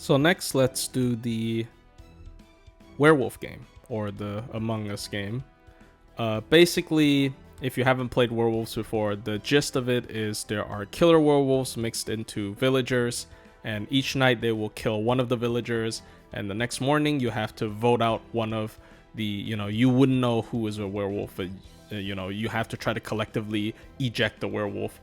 So next, let's do the Werewolf game, or the Among Us game. Basically, if you haven't played Werewolves before, the gist of it is there are killer werewolves mixed into villagers, and each night they will kill one of the villagers, and the next morning you have to vote out one of the, you wouldn't know who is a werewolf, but you have to try to collectively eject the werewolf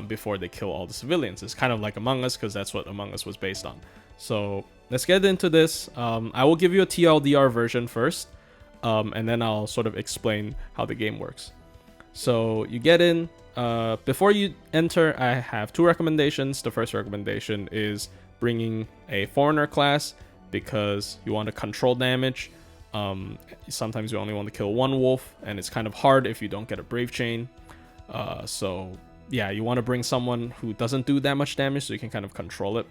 before they kill all the civilians. It's kind of like Among Us, because that's what Among Us was based on. So let's get into this. I will give you a TLDR version first, and then I'll sort of explain how the game works. So you get in. Before you enter, I have two recommendations. The first recommendation is bringing a foreigner class, because you want to control damage. Sometimes you only want to kill one wolf, and it's kind of hard if you don't get a brave chain. So yeah, you want to bring someone who doesn't do that much damage so you can kind of control it.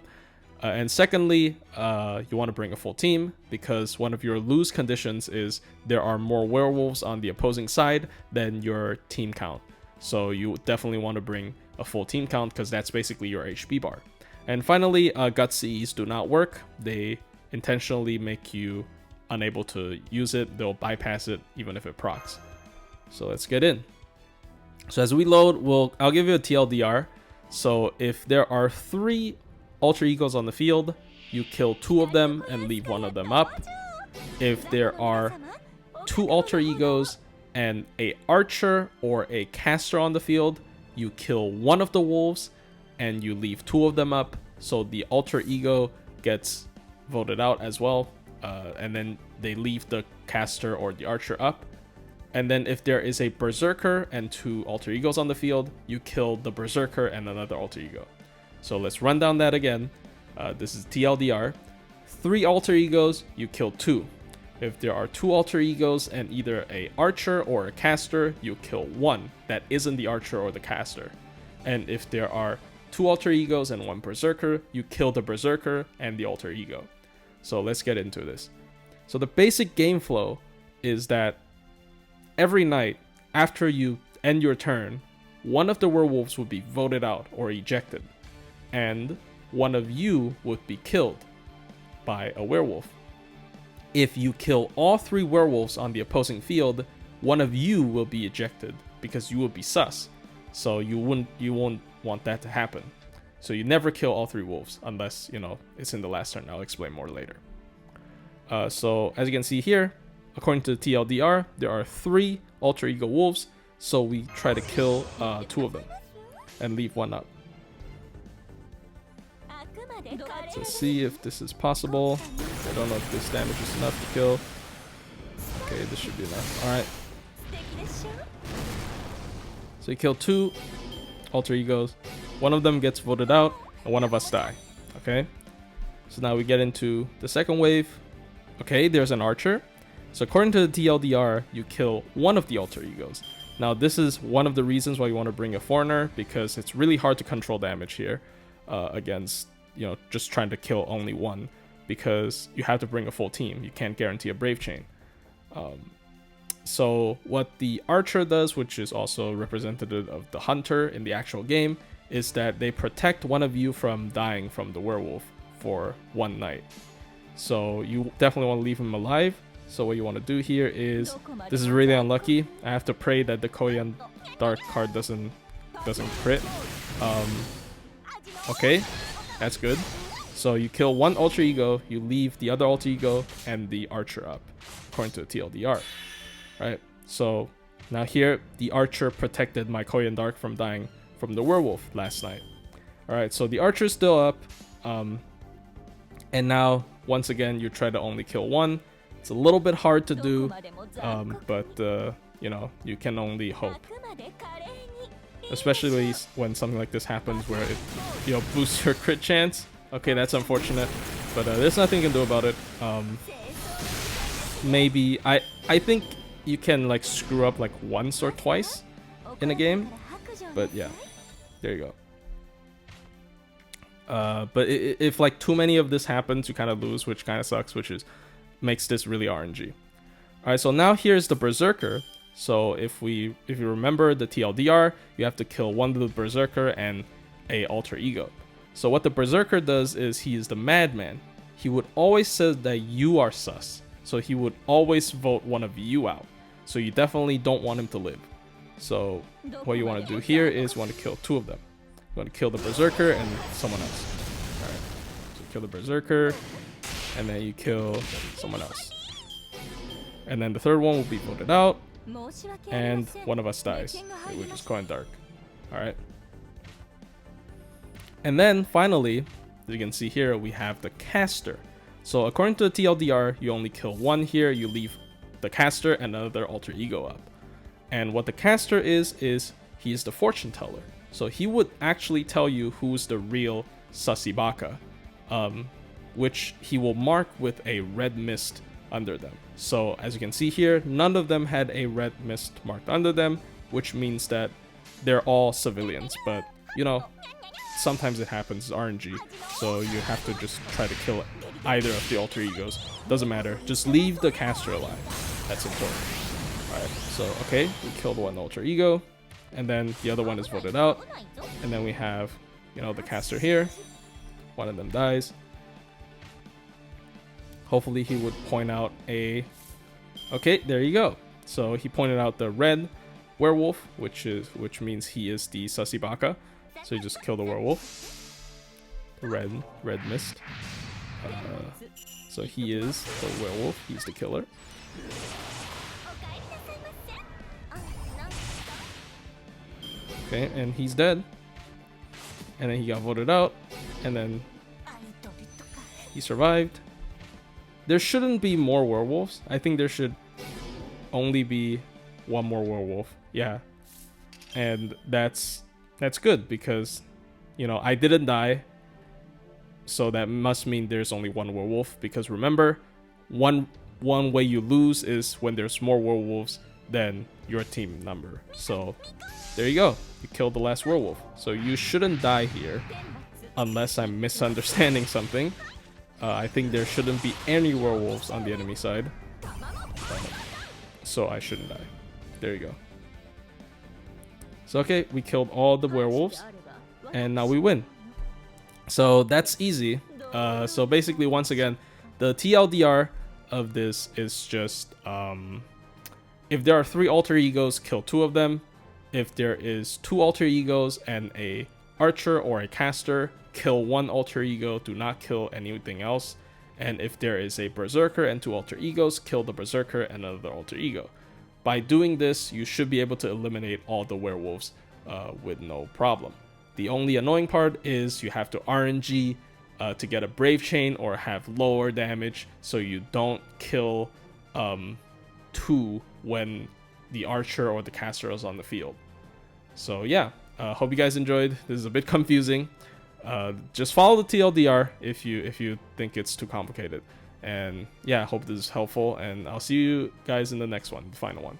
And secondly, you want to bring a full team, because one of your lose conditions is there are more werewolves on the opposing side than your team count. So you definitely want to bring a full team count, because that's basically your HP bar. And finally, Gutsies do not work. They intentionally make you unable to use it. They'll bypass it even if it procs. So let's get in. So as we load, I'll give you a TLDR. So if there are 3 alter egos on the field, you kill 2 of them and leave 1 of them up. If there are 2 alter egos and a archer or a caster on the field, you kill 1 of the wolves and you leave 2 of them up, so the alter ego gets voted out as well, and then they leave the caster or the archer up. And then if there is a berserker and 2 alter egos on the field, you kill the berserker and another alter ego. So let's run down that again. This is TLDR. 3 alter egos, you kill 2. If there are 2 alter egos and either a archer or a caster, you kill 1 that isn't the archer or the caster. And if there are 2 alter egos and 1 berserker, you kill the berserker and the alter ego. So let's get into this. So the basic game flow is that every night after you end your turn, one of the werewolves would be voted out or ejected, and one of you would be killed by a werewolf. If you kill all 3 werewolves on the opposing field, one of you will be ejected because you will be sus. So you won't want that to happen. So you never kill all 3 wolves unless, it's in the last turn. I'll explain more later. So as you can see here, according to the TLDR, there are 3 alter ego wolves. So we try to kill 2 of them and leave 1 up. So let's see if this is possible. I don't know if this damage is enough to kill. Okay, this should be enough. Alright. So you kill 2 alter egos. 1 of them gets voted out, and 1 of us die. Okay? So now we get into the second wave. Okay, there's an archer. So according to the TLDR, you kill 1 of the alter egos. Now this is one of the reasons why you want to bring a foreigner, because it's really hard to control damage here against, just trying to kill only 1, because you have to bring a full team. You can't guarantee a brave chain. So what the archer does, which is also representative of the hunter in the actual game, is that they protect one of you from dying from the werewolf for 1 night. So you definitely want to leave him alive. So what you want to do here is, this is really unlucky. I have to pray that the Korean Dark card doesn't crit. Okay, that's good. So you kill 1 alter ego, you leave the other alter ego and the archer up, according to the TLDR. Right? So now here, the archer protected my Korean Dark from dying from the werewolf last night. Alright, so the archer's still up. And now, once again, you try to only kill 1. It's a little bit hard to do, but you can only hope. Especially when something like this happens where it boosts your crit chance. Okay, that's unfortunate, but there's nothing you can do about it. Maybe I think you can screw up once or twice in a game, but yeah, there you go. But if too many of this happens, you kind of lose, which kind of sucks, which makes this really RNG. Alright, so now here's the berserker. So if you remember the TLDR, you have to kill 1 of the berserker and a alter ego. So what the berserker does is he is the madman. he would always say that you are sus. So he would always vote one of you out. So you definitely don't want him to live. So what you want to do here is you want to kill 2 of them. You want to kill the berserker and someone else. Alright, so kill the berserker, and then you kill someone else. And then the 3rd one will be voted out, and one of us dies. We're just going dark. Alright. And then finally, as you can see here, we have the caster. So according to the TLDR, you only kill 1 here, you leave the caster and another alter ego up. And what the caster is he is the fortune teller. So he would actually tell you who's the real Sasibaka, which he will mark with a red mist under them. So as you can see here, none of them had a red mist marked under them, which means that they're all civilians. But, you know, sometimes it happens, it's RNG, so you have to just try to kill either of the alter egos. Doesn't matter, just leave the caster alive. That's important. Alright, so okay, we killed 1 alter ego, and then the other one is voted out, and then we have, you know, the caster here. 1 of them dies. Hopefully he would point out a... Okay, there you go. So he pointed out the red werewolf, which means he is the Sasibaka. So you just kill the werewolf. The red mist. So he is the werewolf. He's the killer. Okay, and he's dead. And then he got voted out. And then he survived. There shouldn't be more werewolves. I think there should only be 1 more werewolf. Yeah. And that's good because, you know, I didn't die. So that must mean there's only 1 werewolf, because remember, one way you lose is when there's more werewolves than your team number. So there you go. You killed the last werewolf. So you shouldn't die here unless I'm misunderstanding something. I think there shouldn't be any werewolves on the enemy side. So I shouldn't die. There you go. So okay, we killed all the werewolves, and now we win. So that's easy. So basically, once again, the TLDR of this is just if there are 3 alter egos, kill 2 of them. If there is 2 alter egos and a archer or a caster, kill 1 alter ego, do not kill anything else. And if there is a berserker and 2 alter egos, kill the berserker and another alter ego. By doing this, you should be able to eliminate all the werewolves with no problem. The only annoying part is you have to RNG to get a brave chain or have lower damage, so you don't kill 2 when the archer or the caster is on the field. So yeah, hope you guys enjoyed. This is a bit confusing. Just follow the TLDR if you think it's too complicated. And yeah, I hope this is helpful, and I'll see you guys in the next one, the final one.